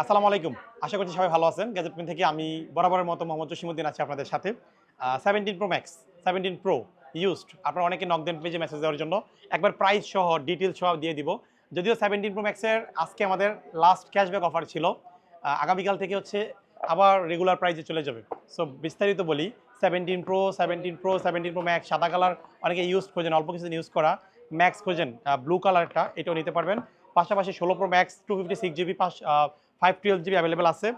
আসসালামু আলাইকুম। আশা করছি সবাই ভালো আছেন। গ্যাজেট পিন থেকে আমি বরাবরের মতো মোহাম্মদ জসিমউদ্দিন আছি আপনাদের সাথে। 17 Pro Max, 17 Pro ইউজড আপনারা অনেকে নক দেন পেজে মেসেজ দেওয়ার জন্য। একবার প্রাইস সহ ডিটেইলস সহ দিয়ে দিব। যদিও 17 Pro Max এর আজকে আমাদের লাস্ট ক্যাশব্যাক অফার ছিল। আগামীকাল থেকে হচ্ছে আবার রেগুলার প্রাইসে চলে যাবে। সো বিস্তারিত বলি 17 Pro, 17 Pro, 17 Pro Max সাদা কালার অনেকে ইউজড খোঁজেন, অল্প কিছুদিন ইউজ করা। ম্যাক্স খোঁজেন ব্লু কালারটা, এটাও নিতে পারবেন। পাশাপাশি 16 Pro Max 256GB 512GB available আছে।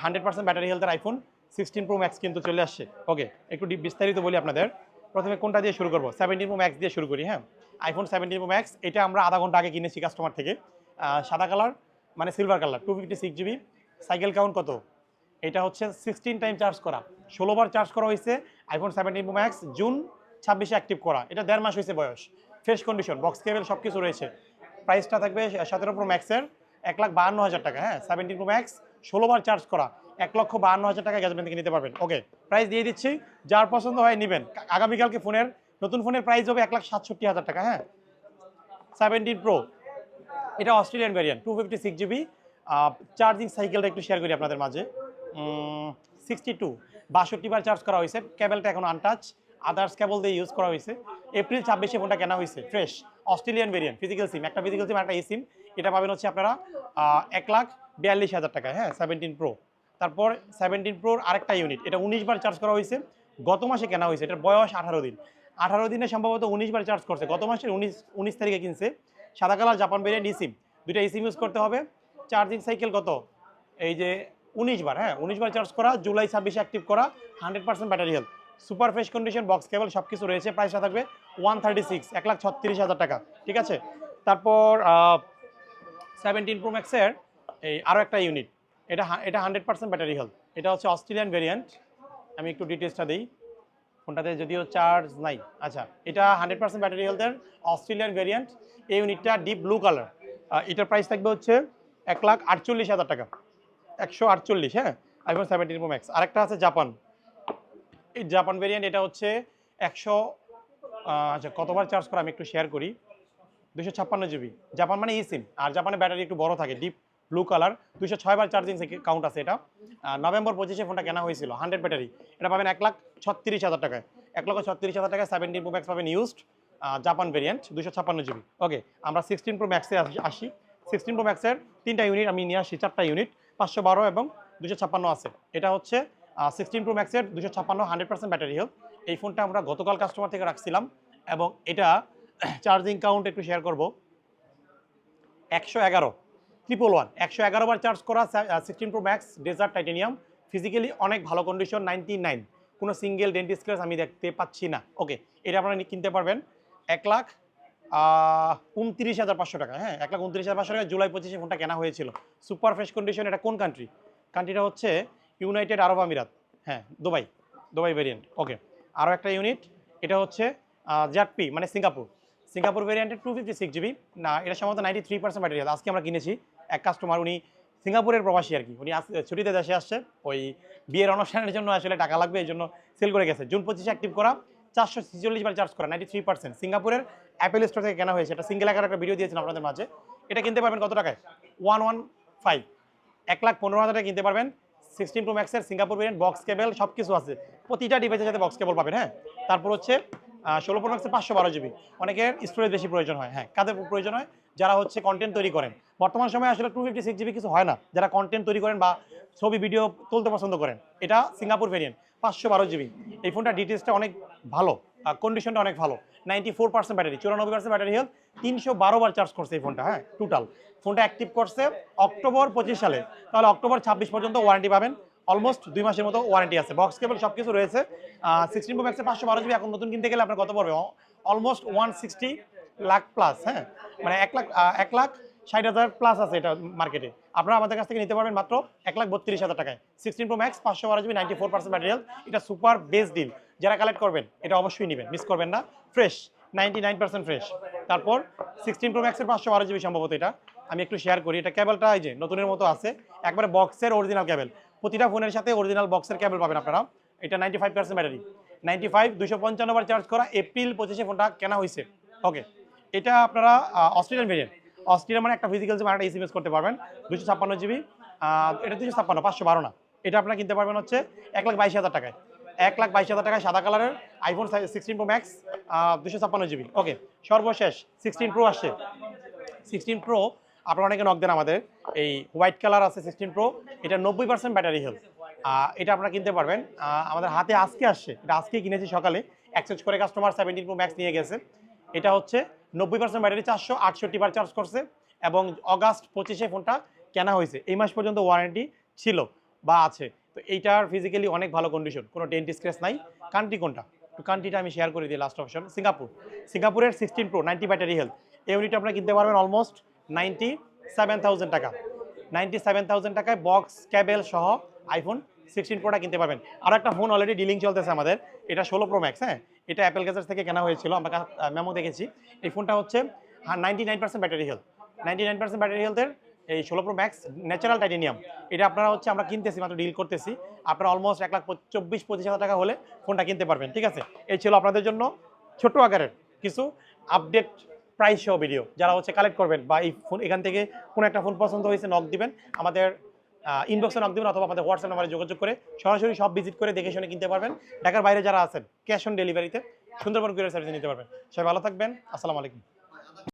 100% ব্যাটারি হেলথের আইফোন 16 Pro Max কিন্তু চলে আসছে। ওকে, একটু বিস্তারিত বলি আপনাদের। প্রথমে কোনটা দিয়ে শুরু করব? 17 Pro Max দিয়ে শুরু করি। হ্যাঁ, আইফোন 17 Pro Max এটা আমরা আধা ঘন্টা আগে কিনেছি কাস্টমার থেকে। সাদা কালার মানে silver colour 256GB। Cycle count কত? এটা হচ্ছে 16 টাইম চার্জ করা, 16 বার চার্জ করা হয়েছে। আইফোন 17 Pro Max জুন 26-এ অ্যাক্টিভ করা, এটা 1.5 মাস হয়েছে বয়স। ফ্রেশ কন্ডিশন, বক্স কেবল সব কিছু রয়েছে। প্রাইসটা থাকবে 17 Pro Max এর 1,52,000 টাকা। হ্যাঁ, 17 Pro Max 16 বার চার্জ করা 1,52,000 টাকা গ্যাজেট থেকে নিতে পারবেন। ওকে, প্রাইস দিয়ে দিচ্ছি, যার পছন্দ হয় নেবেন। আগামীকালকে নতুন ফোনের প্রাইস হবে 1,67,000 টাকা। হ্যাঁ, 17 Pro এটা অস্ট্রেলিয়ান ভ্যারিয়েন্ট 256GB। চার্জিং সাইকেলটা একটু শেয়ার করি আপনাদের মাঝে। 62 বার চার্জ করা হয়েছে, কেবলটা এখন আনটাচ, আদার্স কেবল দিয়ে ইউজ করা হয়েছে। এপ্রিল 26-এ ফোনটা কেনা হয়েছে, ফ্রেশ অস্ট্রেলিয়ান ভেরিয়েন্ট, ফিজিক্যাল সিম, একটা ফিজিক্যাল সিম একটা সিম। এটা পাবেন হচ্ছে আপনারা 1,42,000 টাকায়। হ্যাঁ, 17 Pro। তারপর 17 Proর আরেকটা ইউনিট, এটা 19 বার চার্জ করা হয়েছে, গত মাসে কেনা হয়েছে। এটার বয়স 18 দিন, 18 দিনে সম্ভবত 19 বার চার্জ করছে, গত মাসের 19 তারিখে কিনছে। সাদা কালার জাপান ভেরিয়েন্ট সিম, দুইটা সিম ইউজ করতে হবে। চার্জিং সাইকেল কত? এই যে 19 বার। হ্যাঁ, 19 বার চার্জ করা, জুলাই 26-এ অ্যাক্টিভ করা, 100% battery health, super fresh condition, box কেবল সব কিছু রয়েছে। প্রাইসটা থাকবে 136,36,000 টাকা। ঠিক আছে। তারপর 17 Pro Max এর এই আরও একটা ইউনিট, এটা 100% ব্যাটারি হেলথ, এটা হচ্ছে অস্ট্রেলিয়ান ভেরিয়েন্ট। আমি একটু ডিটেলসটা দিই, ফোনটাতে যদিও চার্জ নাই। আচ্ছা, এটা 100% ব্যাটারি হেলথের অস্ট্রেলিয়ান ভেরিয়েন্ট। এই ইউনিটটা ডিপ ব্লু কালার। এটার প্রাইস থাকবে হচ্ছে 1,48,000 টাকা, 148। হ্যাঁ, আইফোন 17 Pro Max। আরেকটা আছে জাপান, এই জাপান ভেরিয়েন্ট, এটা হচ্ছে 100। আচ্ছা, কতবার চার্জ করা আমি একটু শেয়ার করি। 256GB। জাপান মানে সিম, আর জাপানের ব্যাটারি একটু বড় থাকে, ডিপ ব্লু কালার। 206 বার চার্জিং কাউন্ট আছে এটা। নভেম্বর 25-এ ফোনটা কেনা হয়েছিল, 100 ব্যাটারি। এটা পাবেন 1,36,000 টাকায়। 1,36,000 টাকায় 17 Pro Max পাবেন ইউজড, জাপান ভেরিয়েন্ট, 256GB। ওকে, আমরা 16 Pro Max-এ আসি। 16 Pro Max-এর 3টা ইউনিট আমি নিয়ে আসি, 4টা ইউনিট, 512 এবং 256 আছে। এটা হচ্ছে 16 Pro Max-এর 256, 100% ব্যাটারি হেলথ। এই ফোনটা আমরা গতকাল কাস্টমার থেকে রাখছিলাম, এবং এটা চার্জিং কাউন্ট একটু শেয়ার করব। 111, 111, 111 বার চার্জ করা 16 Pro Max dessert titanium, physically অনেক ভালো কন্ডিশন, 99, কোনো সিঙ্গেল ডেন্ট স্ক্র্যাচ আমি দেখতে পাচ্ছি না। ওকে, এটা আপনারা কিনতে পারবেন 1,29,500 টাকা। হ্যাঁ, 1,29,500 টাকা। জুলাই 25-এ ফোনটা কেনা হয়েছিল, সুপার ফ্রেশ কন্ডিশন। এটা কোন কান্ট্রি? কান্ট্রিটা হচ্ছে ইউনাইটেড আরব আমিরাত। হ্যাঁ, দুবাই ভেরিয়েন্ট। ওকে, আরও একটা ইউনিট, এটা হচ্ছে জ্যাডপি মানে সিঙ্গাপুর ভেরিয়েন্টের 256GB। না, এটা সম্ভবত 93% ব্যাটারি। আজকে আমরা কিনেছি, এক কাস্টমার, উনি সিঙ্গাপুরের প্রবাসী আর কি, উনি ছুটিতে দেশে আসছে, ওই বিয়ের অনুষ্ঠানের জন্য আসলে টাকা লাগবে, এই জন্য সেল করে গেছে। জুন 25-এ অ্যাক্টিভ করা, 446 বার চার্জ করা, 93%। সিঙ্গাপুরের অ্যাপেল স্টোর থেকে কেনা হয়েছে। এটা সিঙ্গেল আকার একটা ভিডিও দিয়েছিলাম আপনাদের মাঝে। এটা কিনতে পারবেন কত টাকায়? 115, 1,15,000 টাকা কিনতে পারবেন। 16 Pro Max-এর সিঙ্গাপুর ভেরিয়েন্ট, বক্স কেবল সব কিছু আছে, প্রতিটা ডিভাইসের সাথে বক্স কেবল পাবেন। হ্যাঁ, তারপর হচ্ছে 16 Pro Max-এর 512GB। অনেকের স্টোরেজ বেশি প্রয়োজন হয়। হ্যাঁ, কাদের প্রয়োজন হয়? যারা হচ্ছে কন্টেন্ট তৈরি করেন। বর্তমান সময়ে আসলে 256GB কিছু হয় না, যারা কন্টেন্ট তৈরি করেন বা ছবি ভিডিও তুলতে পছন্দ করেন। এটা সিঙ্গাপুর ভেরিয়েন্ট, 512GB। এই ফোনটা ডিটেলসটা অনেক ভালো, কন্ডিশনটা অনেক ভালো, 94% ব্যাটারি, 94% ব্যাটারি হেলথ, 312 বার চার্জ করছে এই ফোনটা। হ্যাঁ, টোটাল ফোনটা অ্যাক্টিভ করছে অক্টোবর 25 সালে, তাহলে অক্টোবর 26 পর্যন্ত ওয়ারেন্টি পাবেন। অলমোস্ট 2 মাসের মতো ওয়ারেন্টি আছে, বক্স কেবল সব কিছু রয়েছে। 16 Pro Max 512GB এখন নতুন কিনতে গেলে আপনার কত পড়বে? Almost 160 lakh plus. হ্যাঁ, মানে 1,60,000 প্লাস আছে এটা মার্কেটে। আপনারা আমাদের কাছ থেকে নিতে পারবেন মাত্র 1,32,000 টাকায়। 16 Pro Max 512GB, 94% battery health, এটা সুপার বেস্ট ডিল। যারা কালেক্ট করবেন এটা অবশ্যই নেবেন, মিস করবেন না। Fresh, 99% fresh. তারপর 16 Pro Max-এর 512GB সম্ভবত এটা আমি একটু শেয়ার করি। এটা কেবলটা এই যে নতুনের মতো আছে, একবারে বক্সের অরিজিনাল কেবল। প্রতিটা ফোনের সাথে অরিজিনাল বক্সের কেবল পাবেন আপনারা। এটা 95% ব্যাটারি, 95, 255 বার চার্জ করা। এপ্রিল 25-এ ফোনটা কেনা হয়েছে। ওকে, এটা আপনারা অস্ট্রেলিয়ান ভেরিয়েন্ট, অস্ট্রেলিয়া মানে একটা ফিজিক্যাল সিম আর একটা এসএমএস করতে পারবেন। 256GB, এটা 256, 512 না। এটা আপনারা কিনতে পারবেন হচ্ছে 1,22,000 টাকায়। 1,22,000 টাকায় সাদা কালারের আইফোন 16 প্রো ম্যাক্স 256 জিবি। ওকে, সর্বশেষ 16 প্রো আসছে। 16 প্রো আপনারা অনেকে নক দেন আমাদের, এই হোয়াইট কালার আছে 16 প্রো, এটা 90% ব্যাটারি হেলথ। এটা আপনারা কিনতে পারবেন, আমাদের হাতে আজকে আসছে, এটা আজকেই কিনেছি সকালে, এক্সচেঞ্জ করে কাস্টমার 17 প্রো ম্যাক্স নিয়ে গেছে। এটা হচ্ছে 90% ব্যাটারি, 468 বার চার্জ করছে এবং অগাস্ট 25-এ ফোনটা কেনা হয়েছে। এই মাস পর্যন্ত ওয়ারেন্টি ছিল বা আছে। তো এইটার ফিজিক্যালি অনেক ভালো কন্ডিশন, কোনো ডেন্ট স্ক্র্যাচ নাই। কান্ট্রি কোনটা? তো কান্ট্রিটা আমি শেয়ার করে দিই, লাস্ট অপশন সিঙ্গাপুর। সিঙ্গাপুরের 16 প্রো 90 ব্যাটারি হেলথ, এই ইউনিটটা আপনারা কিনতে পারবেন অলমোস্ট 97,000 টাকা। 97,000 টাকায় বক্স ক্যাবেল সহ আইফোন 16 প্রোটা কিনতে পারবেন। আর একটা ফোন অলরেডি ডিলিং চলতেছে আমাদের, এটা 16 প্রো ম্যাক্স। হ্যাঁ, এটা অ্যাপেল গ্যাজেটস থেকে কেনা হয়েছিল, আমরা মেমো দেখেছি। এই ফোনটা হচ্ছে 99% ব্যাটারি হেলথ। 99% ব্যাটারি হেলথের এই 16 প্রো ম্যাক্স ন্যাচারাল টাইটেনিয়াম। এটা আপনারা হচ্ছে আমরা কিনতেছি, মাত্র ডিল করতেছি। আপনারা অলমোস্ট 1,24,000-25,000 টাকা হলে ফোনটা কিনতে পারবেন। ঠিক আছে, এই ছিল আপনাদের জন্য ছোট আকারের কিছু আপডেট প্রাইস সহ ভিডিও। যারা হচ্ছে কালেক্ট করবেন বা এই ফোন এখান থেকে কোনো একটা ফোন পছন্দ হয়েছে, নক দিবেন আমাদের ইনবক্সে, নক দিবেন অথবা আমাদের হোয়াটসঅ্যাপ নাম্বারে যোগাযোগ করে সরাসরি সব ভিজিট করে দেখে শুনে কিনতে পারবেন। ঢাকার বাইরে যারা আছেন ক্যাশ অন ডেলিভারিতে সুন্দরবন কুরিয়ার সার্ভিস নিতে পারবেন। সবাই ভালো থাকবেন, আসসালামু আলাইকুম।